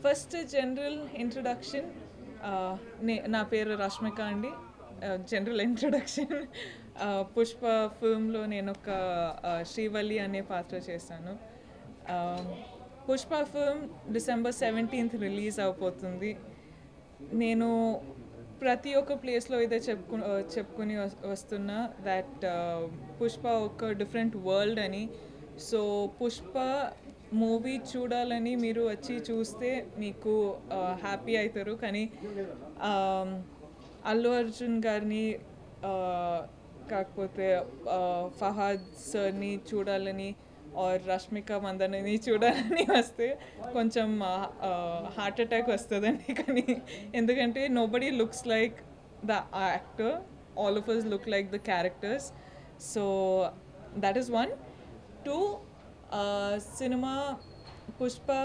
First general introduction. నా పేరు రష్మిక అండి. General introduction. పుష్ప ఫిల్మ్లో నేను ఒక శ్రీవల్లి అనే పాత్ర చేశాను. Pushpa film December 17th release అవబోతుంది. నేను ప్రతి ఒక్క ప్లేస్లో ఇదే చెప్పుకుని వస్తున్నా దట్ పుష్ప ఒక డిఫరెంట్ వరల్డ్ అని. సో పుష్ప మూవీ చూడాలని మీరు వచ్చి చూస్తే మీకు హ్యాపీ అవుతారు. కానీ అల్లు అర్జున్ గారిని కాకపోతే ఫహాద్ సార్ని చూడాలని ఆర్ రష్మిక మందనని చూడాలని వస్తే కొంచెం హార్ట్ అటాక్ వస్తుందండి. కానీ ఎందుకంటే nobody looks like the actor, all of us look like the characters. So that is one. Two, cinema Pushpa,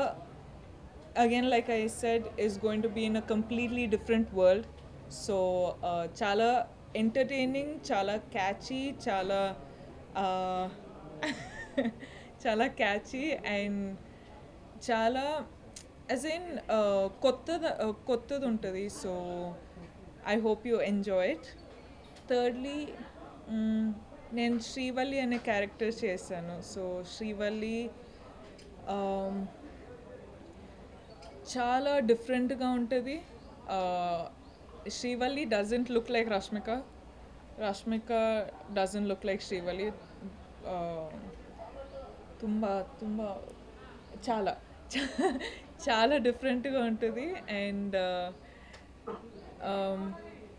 again like I said, is going to be in a completely different world. So chala entertaining, chala catchy, chala chala catchy and chala as in kottadu untadi. So I hope you enjoy it. Thirdly, నేను శ్రీవల్లి అనే character చేశాను. So Srivalli చాలా డిఫరెంట్గా ఉంటుంది. Srivalli doesn't look like Rashmika, Rashmika doesn't look like Srivalli. ತುಂಬ ತುಂಬ చాలా చాలా డిఫరెంట్గా ఉంటుంది. అండ్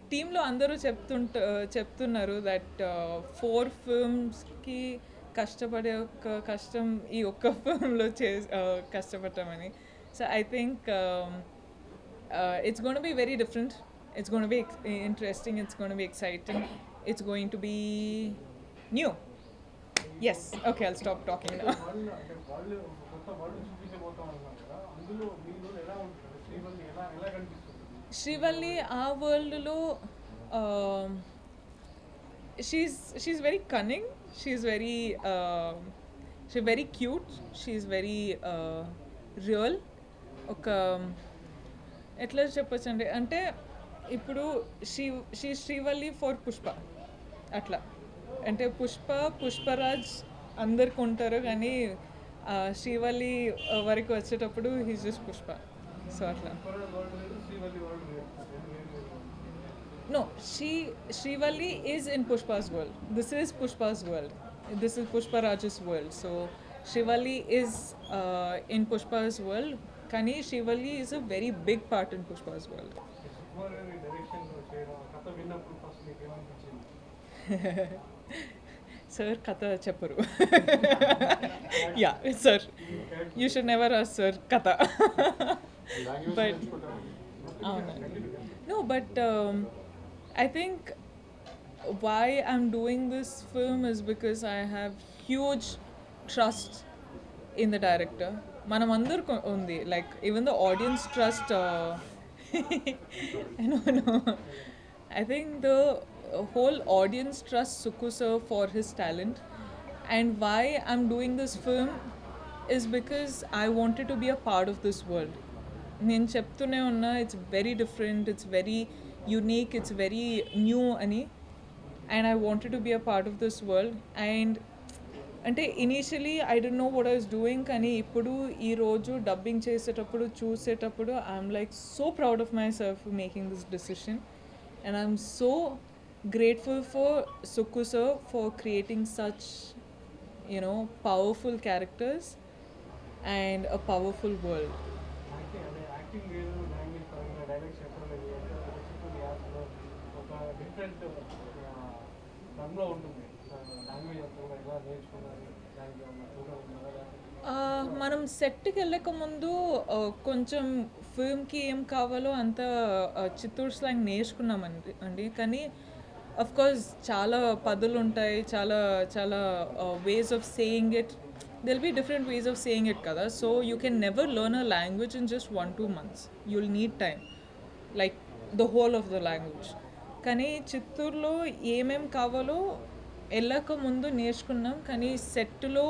టీంలో అందరూ చెప్తున్నారు దట్ 4 ఫిల్మ్స్కి కష్టపడే ఒక కష్టం ఈ ఒక్క ఫిల్మ్లో కష్టపడతామని. So I think it's going to be very different. It's going to be interesting. It's going to be exciting. It's going to be new. Yes. Okay, I'll stop talking now. Srivalli ఆ వరల్డ్లో she's very cunning, she's very cute, she's very real. ఒక ఎట్లా చెప్పచ్చు అంటే ఇప్పుడు Srivalli for Pushpa అట్లా. అంటే పుష్పరాజ్ అందరికి ఉంటారు, కానీ శ్రీవల్లి వరకు వచ్చేటప్పుడు హీస్ జస్ట్ పుష్ప. సో అట్లా. No, Srivalli is in Pushpa's world. This is Pushpa's world. This is Pushpa Raj's world. So Srivalli is in Pushpa's world. Kani Srivalli is a very big part in Pushpa's world. Sir, Katha Chapuru. Yeah, sir. You should never ask sir Katha. But no, but I think why I'm doing this film is because I have huge trust in the director. Manam andaru undi, like even the audience trust. No. I think the whole audience trusts Sukku sir for his talent. And why I'm doing this film is because I wanted to be a part of this world. నేను చెప్తూనే ఉన్నా, it's very different, it's very unique, it's very new అని. And I wanted to be a part of this world. And అంటే initially I don't know what I was doing, కానీ ఇప్పుడు ఈరోజు dubbing చూసేటప్పుడు I'm like so proud of myself for making this decision. And I'm so grateful for Sukku sir for creating such, powerful characters and a powerful world. మనం సెట్కి వెళ్ళక ముందు కొంచెం ఫిల్మ్కి ఏం కావాలో అంత చిత్తూరు స్లాంగ్ నేర్చుకున్నామండి. కానీ అఫ్ కోర్స్ చాలా పదులు ఉంటాయి, చాలా చాలా ways of saying it. They'll be different ways of saying it కదా. So you can never learn a language in just 1-2 months. You'll need time, like the whole of the language. కానీ చిత్తూరులో ఏమేం కావాలో వెళ్ళక ముందు నేర్చుకున్నాం. కానీ సెట్లో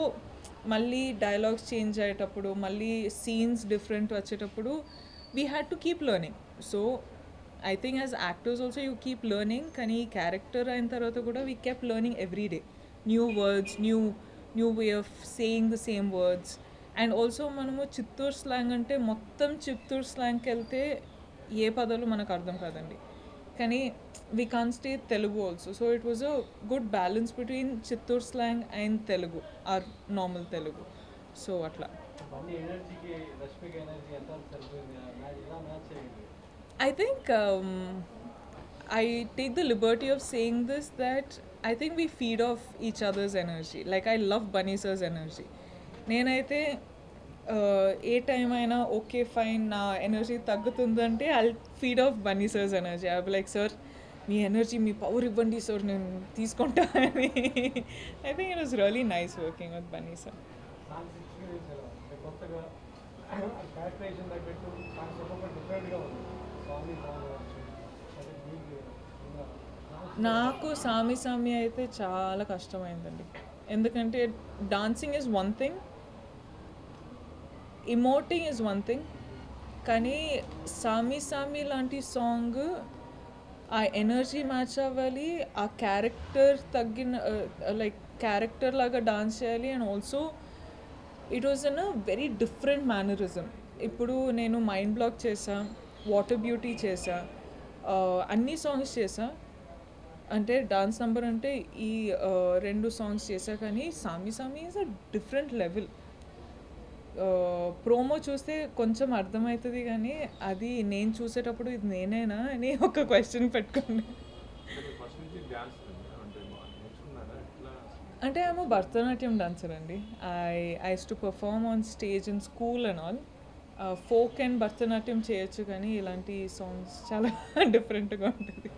మళ్ళీ డైలాగ్స్ చేంజ్ అయ్యేటప్పుడు మళ్ళీ సీన్స్ డిఫరెంట్ వచ్చేటప్పుడు we had to keep learning. So I think as actors also you keep learning, కానీ క్యారెక్టర్ అయిన తర్వాత కూడా we keep learning every day. New words, new way of saying the same words. And also మనము Chittoor slang అంటే మొత్తం చిత్తూరు స్లాంగ్కి వెళ్తే ఏ పదాలు మనకు అర్థం కాదండి. కానీ we can stay Telugu also. So it was a good balance between Chittoor slang and Telugu, or normal Telugu. So అట్లా I think I take the liberty of saying this, that I think we feed off each other's energy. Like I love Bunny sir's energy. నేనైతే ఏ time అయినా okay fine నా energy తగ్గుతుందంటే I feed off Bunny sir's energy. I be like, sir మీ energy, మీ power ఇవ్వండి sir, నేను తీసుకుంటా అని. I think it was really nice working with Bunny sir. నాకు సామి సామి అయితే చాలా కష్టమైందండి. ఎందుకంటే dancing is one thing, emoting is one thing, కానీ సామి సామి లాంటి సాంగ్ ఆ ఎనర్జీ మ్యాచ్ అవ్వాలి, ఆ క్యారెక్టర్ తగ్గిన లైక్ క్యారెక్టర్ లాగా డాన్స్ చేయాలి. And also it was an a very different mannerism. ఇప్పుడు నేను మైండ్ బ్లాక్ చేసా, వాటర్ బ్యూటీ చేసా, అన్ని సాంగ్స్ చేసా. అంటే డాన్స్ నంబర్ అంటే ఈ 2 సాంగ్స్ చేసా, కానీ సామి సామి is a different level. Promo చూస్తే కొంచెం అర్థమవుతుంది, కానీ అది నేను చూసేటప్పుడు ఇది నేనేనా అని ఒక క్వశ్చన్ పెట్టుకోండి. అంటే ఆమె భరతనాట్యం డాన్సర్ అండి. I use to perform on stage in school and all. Folk and Bharatanatyam చేయొచ్చు, కానీ ఇలాంటి సాంగ్స్ చాలా డిఫరెంట్గా ఉంటుంది.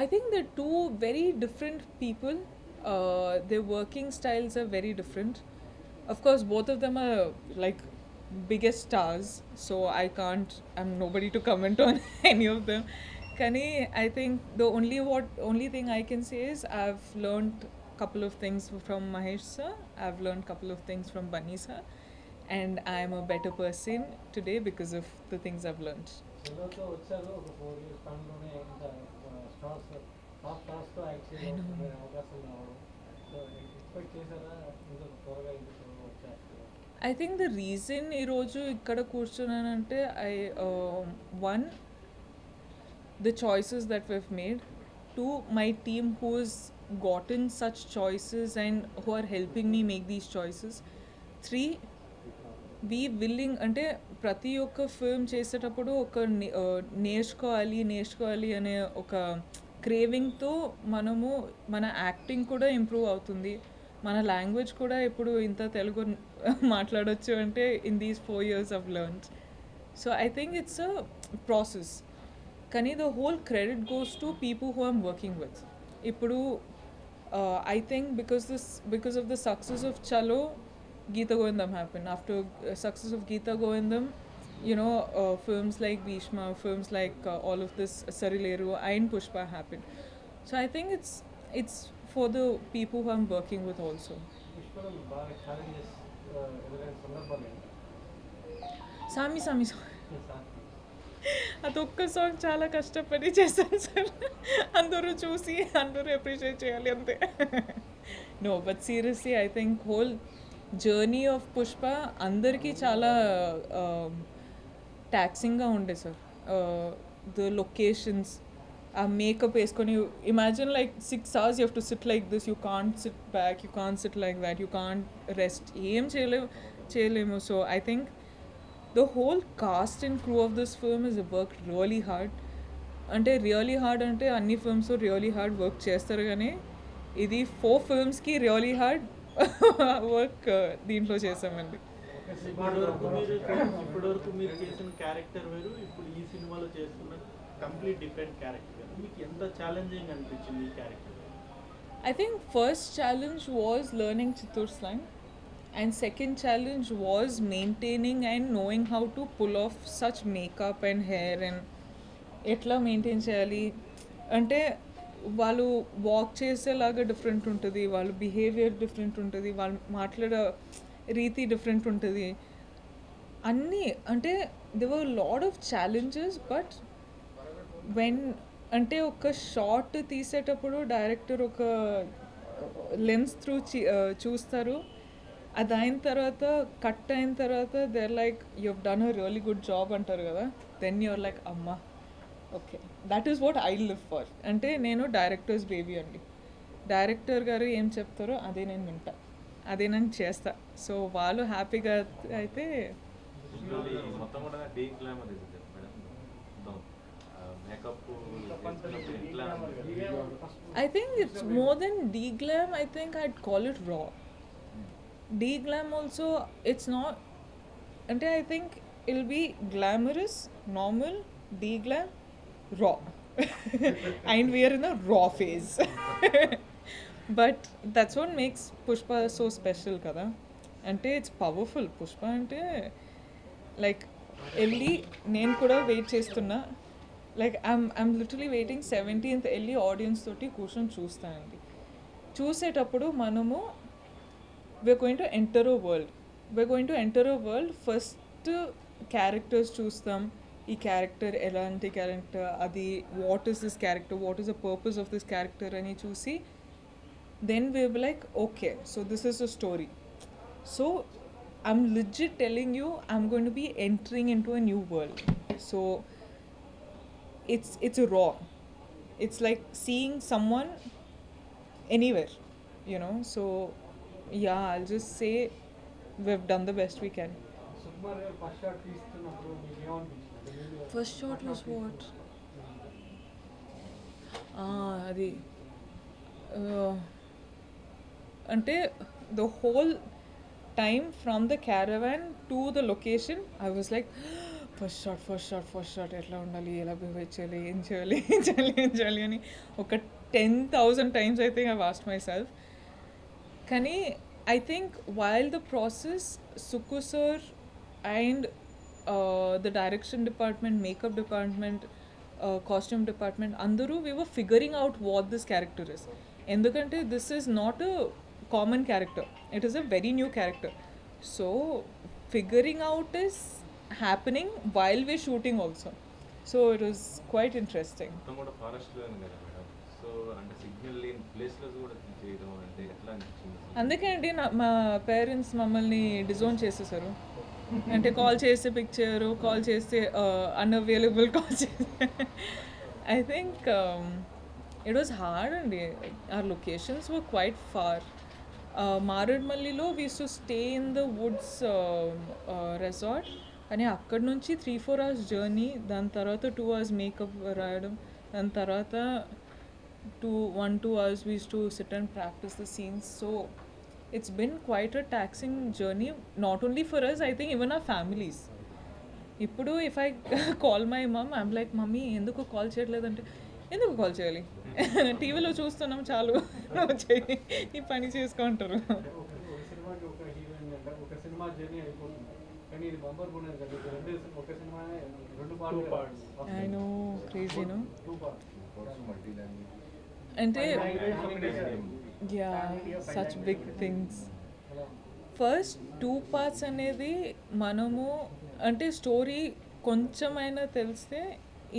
I think they're two very different people. Their working styles are very different. Of course, both of them are like biggest stars, so I'm nobody to comment on any of them. Kani, I think the only thing I can say is I've learned couple of things from Mahesh sir. I've learned couple of things from Bunny sir, and I'm a better person today because of the things I've learned. I think the reason ఈరోజు ఇక్కడ కూర్చున్నానంటే one, the choices that we've made. 2, my team who's gotten such choices and who are helping me make these choices. 3, we willing, అంటే ప్రతి ఒక్క film చేసేటప్పుడు ఒక నేర్చుకోవాలి అనే ఒక క్రేవింగ్తో మనము మన యాక్టింగ్ కూడా ఇంప్రూవ్ అవుతుంది, మన లాంగ్వేజ్ కూడా ఇప్పుడు ఇంత తెలుగు మాట్లాడొచ్చు అంటే in these 4 years I've learned. So I think it's a process, కానీ the whole credit goes to people who I'm working with. ఇప్పుడు I think because of the success of Chalo, Geeta Govindam happened. After success of Geeta Govindam, you know, films like Bhishma, films like all of this Sarileru and Pushpa happened. So I think it's for the people who I'm working with also. Sami Sami అదొక్క song చాలా కష్టపడి చేశాను sir. అందరూ చూసి అందరూ appreciate చేయాలి అంతే. No, but seriously I think whole journey of Pushpa అందరికీ చాలా ట్యాక్సింగ్గా ఉండే సార్. ద లొకేషన్స్, ఆ మేకప్ వేసుకొని, imagine like 6 hours you have to sit like this, you can't sit back, you can't sit like that, you can't rest, ఏం చేయలేము. So I think the whole cast and crew of this film has worked really hard. అంటే really hard అంటే అన్ని films really hard work చేస్తారు, కానీ ఇది 4 filmsకి really hard work దీంట్లో చేసామండి. ఇప్పటివరకు మీరు చేసిన క్యారెక్టర్ వేరు, ఇప్పుడు ఈ సినిమాలో చేస్తున్న కంప్లీట్ డిఫరెంట్ క్యారెక్టర్. మీకు ఎంత ఛాలెంజింగ్ అనిపించింది ఈ character? I think first challenge was learning Chittoor slang, and second challenge was maintaining and knowing how to pull off such makeup and hair and ఎట్లా మెయింటైన్ చేయాలి అంటే వాళ్ళు వాక్ చేసేలాగా different ఉంటుంది, వాళ్ళ బిహేవియర్ డిఫరెంట్ ఉంటుంది, వాళ్ళు మాట్లాడే రీతి డిఫరెంట్ ఉంటుంది అన్నీ. అంటే they were lot of challenges. But when అంటే ఒక షార్ట్ తీసేటప్పుడు డైరెక్టర్ ఒక లెన్స్ త్రూ చూస్తారు. అది అయిన తర్వాత కట్ అయిన తర్వాత there like you have done a really good job అంటారు కదా. దెన్ యూఆర్ లైక్ అమ్మా okay, that is what I live for. అంటే నేను డైరెక్టర్స్ బేబీ అండి. డైరెక్టర్ గారు ఏం చెప్తారో అదే నేను వింటా, అదే నేను చేస్తా. సో వాళ్ళు హ్యాపీగా అయితే యూజువల్లీ మొత్తం కూడా డీ గ్లామర్ ఇది మేడం. మొత్తం మేకప్ ఎట్లా I think it's more than de-glam. I think I'd call it raw. De-glam also, it's not. And I think it'll be glamorous, normal, de-glam, raw. And we are in a raw phase. But that's what makes Pushpa so special, kada. And it's powerful. Pushpa ante like వెళ్ళి నేను కూడా wait చేస్తున్నా. Like I'm literally waiting 17th వెళ్ళి audience తోటి కూర్చొని చూస్తానండి. చూసేటప్పుడు మనము we're going to enter a world. We're going to enter a world. First characters చూస్తాం. ఈ క్యారెక్టర్ ఎలాంటి క్యారెక్టర్, అది what is this character, what is the purpose of this character అని చూసి then we'll be like, okay, so this is a story. So I'm legit telling you, I'm going to be entering into a new world. So it's raw. It's like seeing someone anywhere, you know. So yeah, I'll just say we've done the best we can. Sukumar గారు first shot తీస్తున్నప్పుడు మీకు ఏమనిపించింది? First shot was what? అది అంటే the whole time from the caravan to the location I was like first shot ఎట్లా ఉండాలి, ఎలా behave చేయాలి, ఏం చేయాలి అని ఒక 10,000 times I think I've asked myself. కానీ I think while the process, Suku sir and the direction department, makeup department, costume department, అందరూ we were figuring out what this character is. ఎందుకంటే this is not a common character, it is a very new character. So figuring out is happening while we're shooting also. So it was quite interesting. మొత్తం కూడా ఫారెస్ట్లో ఉంది కదా madam. So అంటే signal లేని ప్లేస్లో కూడా చేయడం అంటే ఎట్లా అనిపించింది? అందుకే అండి మా పేరెంట్స్ మమ్మల్ని డిజోన్ చేసేసారు. అంటే కాల్ చేస్తే పిక్ చేయరు, కాల్ చేస్తే అన్అవైలబుల్ కాల్ చేస్తే. I think it was hard అండి. Our locations were quite far. మారేడ్మల్లిలో we to stay in the woods resort. కానీ అక్కడ నుంచి 3-4 hours జర్నీ, దాని తర్వాత 2 hours మేకప్ రాయడం, దాని తర్వాత 1-2 hours we used to sit and practice the scenes. So it's been quite a taxing journey, not only for us, I think even our families. ఇప్పుడు if I call my mom, I'm like, mummy ఎందుకు call చేయట్లేదంటే, ఎందుకు call చేయాలి, టీవీలో చూస్తున్నాం చాలు, నువ్వు చేయి, ఈ పని చేసుకుంటారు. ఒక సినిమాకి ఒక హీరోయిన్ అంటే ఒక సినిమా జర్నీ అయిపోతుంది, కానీ ఇది బంపర్ కొనేది కదా. ఇది రెండు ఒక cinema 2 parts. I know, crazy, no? 2 parts. అంటే Pan-India yeah, such big things. అలా ఫస్ట్ 2 parts అనేది మనము అంటే స్టోరీ కొంచెమైనా తెలిస్తే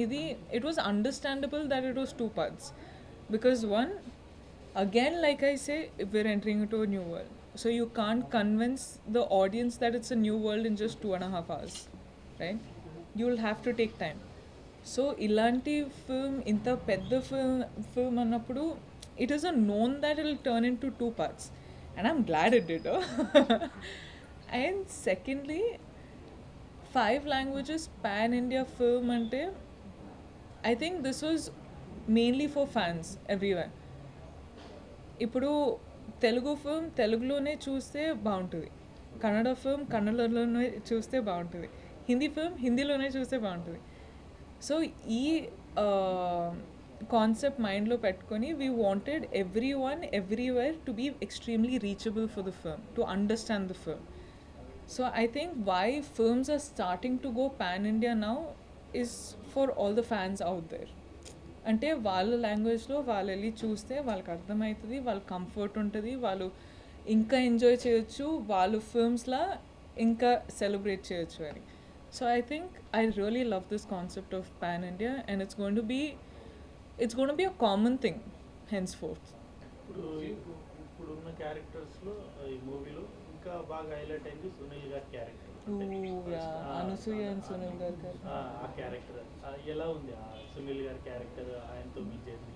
ఇది it was understandable that it was 2 parts. Because one, again like I say, we're entering into a new world. So you can't convince the audience that it's a new world in just 2.5 hours, right? You'll have to take time. So ఇలాంటి film, ఇంత పెద్ద film అన్నప్పుడు it is a known that it'll turn into 2 parts. And I'm glad it did. And secondly 5 languages pan India film అంటే I think this was mainly for fans everywhere. ఇప్పుడు Telugu film తెలుగులోనే చూస్తే బాగుంటుంది, Kannada film కన్నడలోనే చూస్తే బాగుంటుంది, Hindi film హిందీలోనే చూస్తే బాగుంటుంది. So ఈ కాన్సెప్ట్ మైండ్లో పెట్టుకొని we wanted everyone everywhere to be extremely reachable for the film, to understand the film. So I think why films are starting to go pan India now is for all the fans out there. అంటే వాళ్ళ లాంగ్వేజ్లో వాళ్ళు వెళ్ళి చూస్తే వాళ్ళకి అర్థమవుతుంది, వాళ్ళ comfort ఉంటుంది, వాళ్ళు ఇంకా ఎంజాయ్ చేయొచ్చు, వాళ్ళు ఫిల్మ్స్లా ఇంకా సెలబ్రేట్ చేయొచ్చు అని. So I think I really love this concept of pan India and it's going to be a common thing henceforth. ఇప్పుడున్న క్యారెక్టర్స్లో ఈ మూవీలో ఇంకా బాగా హైలైట్ అయింది సునీల్ గారి క్యారెక్టర్. అనసూయ అండ్ సునీల్ గారు ఆ క్యారెక్టర్ ఎలా ఉంది? ఆ సునీల్ గారి క్యారెక్టర్, ఆయనతో మీ జర్నీ.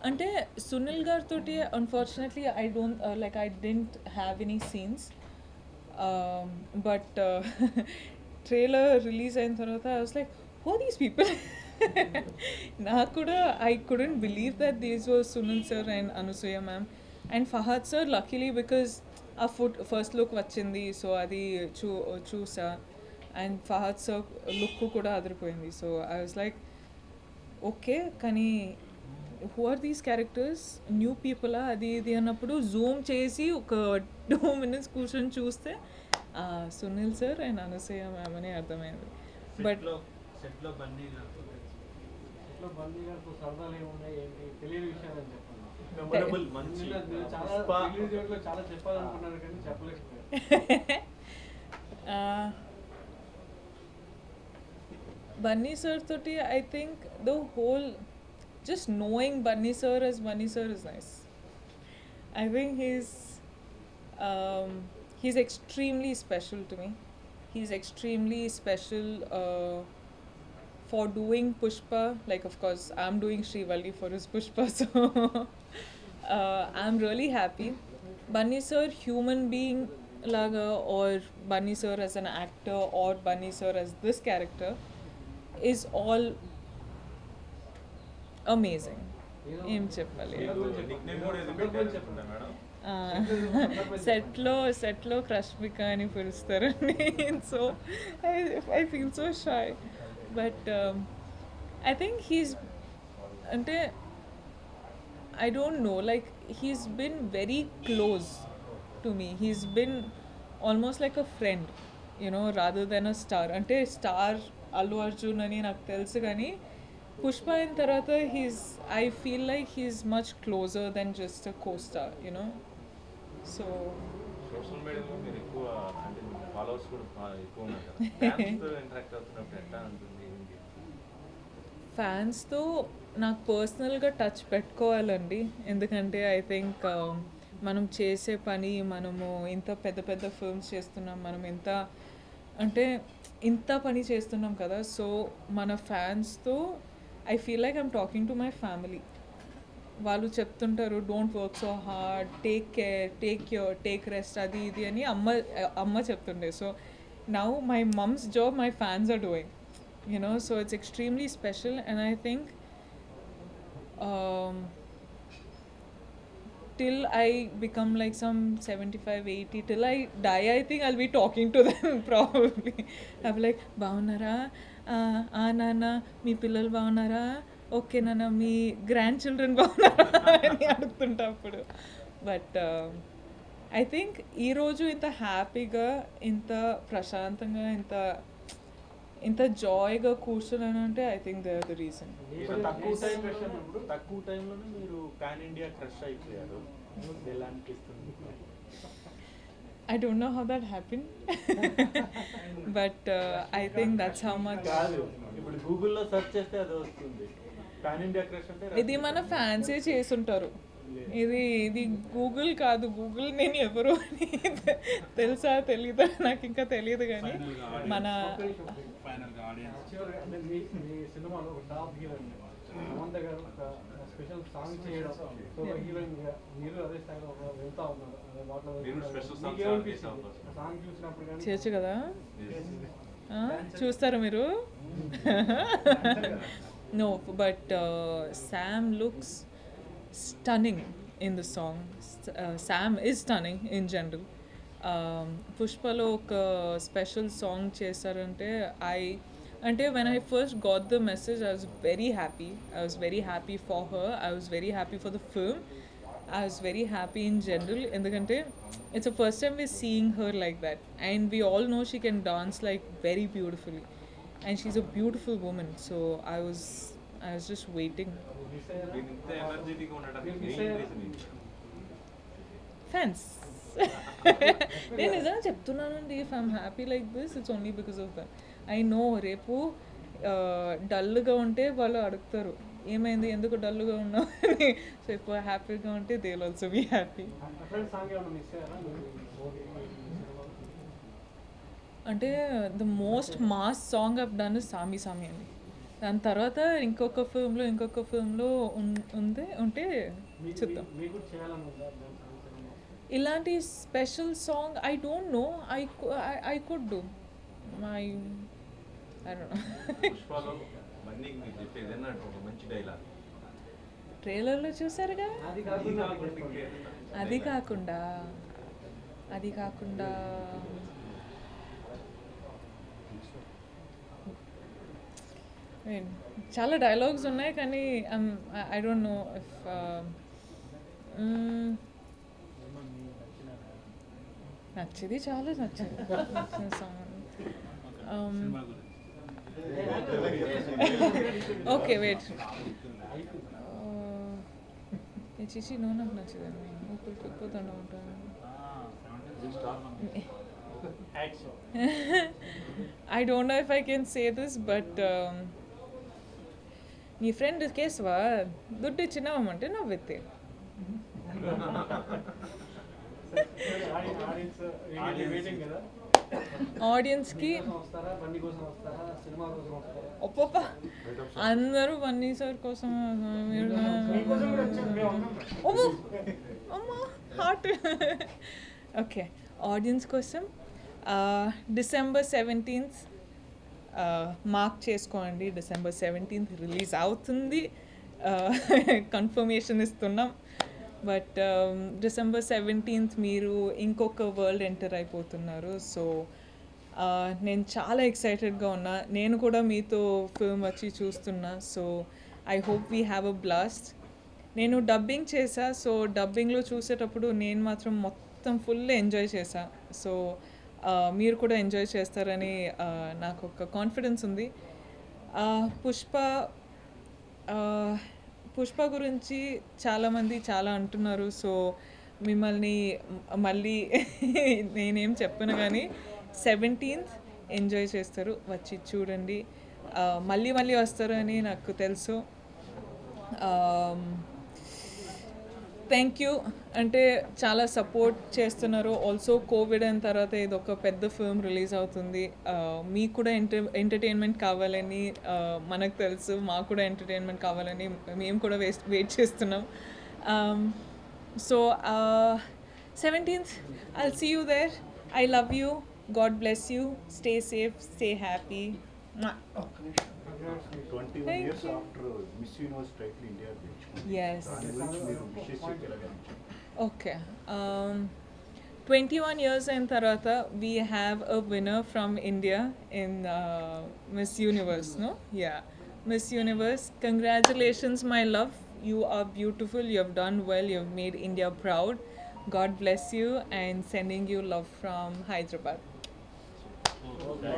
అంటే సునీల్ గారితో unfortunately I didn't have any scenes, but trailer release అయిన తర్వాత I was like who are these people. నాకు కూడా I couldn't believe that these was Sunil sir and Anasuya ma'am and Fahadh sir. Luckily because ఆ first look వచ్చింది, so అది చూసా and Fahadh sir look కూడా అదిరిపోయింది. So I was like okay, కానీ who are these characters, new పీపులా అది ఇది అన్నప్పుడు జూమ్ చేసి ఒక 2 minutes కూర్చొని చూస్తే Sunil sir and Anasuya ma'am అని అర్థమైంది. బట్ సెట్లో బన్నీ గారితో సరదాలు ఏమున్నాయి ఏంటి తెలియని విషయాలు అని చెప్పండి. మెమరబుల్ మంచి చాలా చెప్పాలనుకున్నారు కానీ చెప్పలేకపోయారు. Bunny sir toti, I think the whole just knowing Bunny sir as Bunny sir is nice. I think he's extremely special to me. He's extremely special for doing Pushpa. Like, of course, I'm doing Srivalli for his Pushpa, so I'm really happy. Bunny sir, human being laga, or Bunny sir as an actor, or Bunny sir as this character, is all amazing. ఏం చెప్పాలి? సెట్లో క్రష్మిక అని పిలుస్తారండి. So I feel so shy, but I think అంటే I don't know, like he's been very close to me. He's been almost like a friend, you know, rather than a star. Ante star Allu Arjun ani నాకు తెలుసు కానీ పుష్ప అయిన తర్వాత I feel like he's much closer than just a co-star, you know. So social మీడియాలో మీరు ఎక్కువ అంటే followers కూడా ఎక్కువ ఉన్నారు కదా, ఫ్యాన్స్తో ఇంటరాక్ట్ అవుతున్నప్పుడు ఎట్లా ఉంటుంది? ఫ్యాన్స్తో నాకు పర్సనల్గా టచ్ పెట్టుకోవాలండి, ఎందుకంటే ఐ థింక్ మనం చేసే పని, మనము ఇంత పెద్ద పెద్ద ఫిల్మ్స్ చేస్తున్నాం, మనం ఇంత పని చేస్తున్నాం కదా. సో మన ఫ్యాన్స్తో I feel like I'm talking to my family. వాళ్ళు చెప్తుంటారు don't work so hard, take care, take rest, అది ఇది అని అమ్మ చెప్తుండే. So now my mom's job my fans are doing, you know, so it's extremely special. And I think till I become like some 75-80, till I die, I think I'll be talking to them probably. I'll be like, baunara nana మీ పిల్లలు బాగున్నారా, okay నాన్న మీ grand children బాగున్నారా అని అడుగుతుంటా అప్పుడు. But I think ఈరోజు ఇంత హ్యాపీగా, ఇంత ప్రశాంతంగా, ఇంత జాయ్గా కూర్చున్నాను అంటే I think they are the reason. తక్కువ టైంలోనే మీరు పాన్ ఇండియా క్రష్ అయిపోయారు, ఎలా అనిపిస్తుంది? I don't know how that happened, but I think that's how much. కాదు, ఇప్పుడు గూగుల్లో సెర్చ్ చేస్తే అది వస్తుంది. పాన్ ఇండియా క్రష్ అంటే ఇది మన ఫ్యాన్సే చేసుంటారు. ఇది గూగుల్ కాదు. గూగుల్ నేను ఎవరు అని తెలుసా తెలీదా నాకు ఇంకా తెలియదు, కానీ మన మీ సినిమాలో ఒక టాప్ హీరోయిన్ సమంత గారు ఒక స్పెషల్ సాంగ్ చేయడం, సో హీరోయిన్ మీరు అదే స్థాయిలో వెళ్తా ఉన్నారు. సాంగ్ చూసినప్పుడు కానీ చేయొచ్చు కదా, చూస్తారా మీరు? No, but Sam looks stunning in the song. Sam is stunning in general. Pushpalo oka special song chesarante when I first got the message, I was very happy. I was very happy for her. I was very happy for the film. I was very happy in general. Endukante it's the first time we're seeing her like that, and we all know she can dance like very beautifully. and she's a beautiful woman. So I was just waiting. Miss అయ్యారా మీరు ఇంత ఎనర్జెటిక్గా ఉండడానికి మీరు miss main అయ్యారా? Reason ఏంటి? Fans. నేను నిజంగా చెప్తున్నానండి, if I'm happy like this it's only because of that. I know రేపు డల్గా ఉంటే వాళ్ళు అడుగుతారు ఏమైంది ఎందుకు డల్గా ఉన్నావు అని. సో ఇప్పుడు హ్యాపీగా ఉంటే they will also be happy. అట్లాంటి సాంగ్ ఏమైనా మిస్ అయ్యారా మీరు ఈ సినిమాలో? అంటే the most mass song of డన్ సామి సామి అండి. దాని తర్వాత ఇంకొక ఫిల్మ్లో ఉంటే చూద్దాం. మీకు కూడా చేయాలని ఉందా అట్లాంటి సాంగ్స్ ఏమైనా? ఇలాంటి special song I don't know. I could do my I don't know. పుష్పలో మళ్ళీ మీరు చెప్పేది ఏంటంటే ఒక మంచి డైలాగ్. ట్రైలర్లో చూసారుగా. అది అది కాకుండా కాకుండా ఇంకేదైనా అది dialogue. కాకుండా చాలా డైలాగ్స్ ఉన్నాయి కానీ ఐ డోంట్ నో ఇఫ్ నచ్చింది చాలా నచ్చింది సాంగ్. ఓకే వెయిట్ చిచి నువ్వు నాకు నచ్చదండి ఊపిరి తిప్పుతుండ ఉంటాను. Action I don't know if I can say this, but నీ ఫ్రెండ్ కేశవ దుడ్డు ఇచ్చినామంటే నవ్వెత్తే. ఆడియన్స్ వెయిటింగ్ కదా, ఆడియన్స్కి కోసం వస్తారా, బండి కోసం వస్తారా, సినిమా కోసం వస్తారా? ఒప్ప అందరూ బన్నీ సార్ కోసం మీకోసం కూడా వచ్చాను, మేము ఉన్నాం. అమ్మా హార్ట్. ఓకే ఆడియన్స్ కోసం December 17th మార్క్ చేసుకోండి. December 17th రిలీజ్ అవుతుంది. కన్ఫర్మేషన్ ఇస్తున్నాం. బట్ December 17th మీరు ఇంకొక వరల్డ్ ఎంటర్ అయిపోతున్నారు. సో నేను చాలా ఎక్సైటెడ్గా ఉన్నా. నేను కూడా మీతో ఫిల్మ్ వచ్చి చూస్తున్నా. So I hope we have a blast. నేను డబ్బింగ్ చేశా. సో డబ్బింగ్లో చూసేటప్పుడు నేను మాత్రం మొత్తం ఫుల్ ఎంజాయ్ చేశా. సో మీరు కూడా ఎంజాయ్ చేస్తారని నాకు ఒక కాన్ఫిడెన్స్ ఉంది. పుష్ప గురించి చాలామంది చాలా అంటున్నారు. సో మిమ్మల్ని మళ్ళీ నేనేం చెప్పను కానీ 17th ఎంజాయ్ చేస్తారు, వచ్చి చూడండి. మళ్ళీ వస్తారు అని నాకు తెలుసు. Thank you. అంటే చాలా సపోర్ట్ చేస్తున్నారు. ఆల్సో కోవిడ్ అయిన తర్వాత ఇది ఒక పెద్ద ఫిల్మ్ రిలీజ్ అవుతుంది. మీకు కూడా ఎంటర్టైన్మెంట్ కావాలని మనకు తెలుసు, మాకు కూడా ఎంటర్టైన్మెంట్ కావాలని మేము కూడా వెయిట్ చేస్తున్నాం. So 17th I'll see you there. I love you. God bless you. Stay safe. Stay happy. Mwah. 21 Thank years you. after Miss Universe title India గెలుచుకుంది. Yes. దాని గురించి మీరు విషెస్ చెప్పేలాగా ఉంచండి. Okay. 21 years in Tarata, we have a winner from India in Miss Universe, no? Yeah. Miss Universe, congratulations, my love. You are beautiful. You have done well. You have made India proud. God bless you and sending you love from Hyderabad. Thank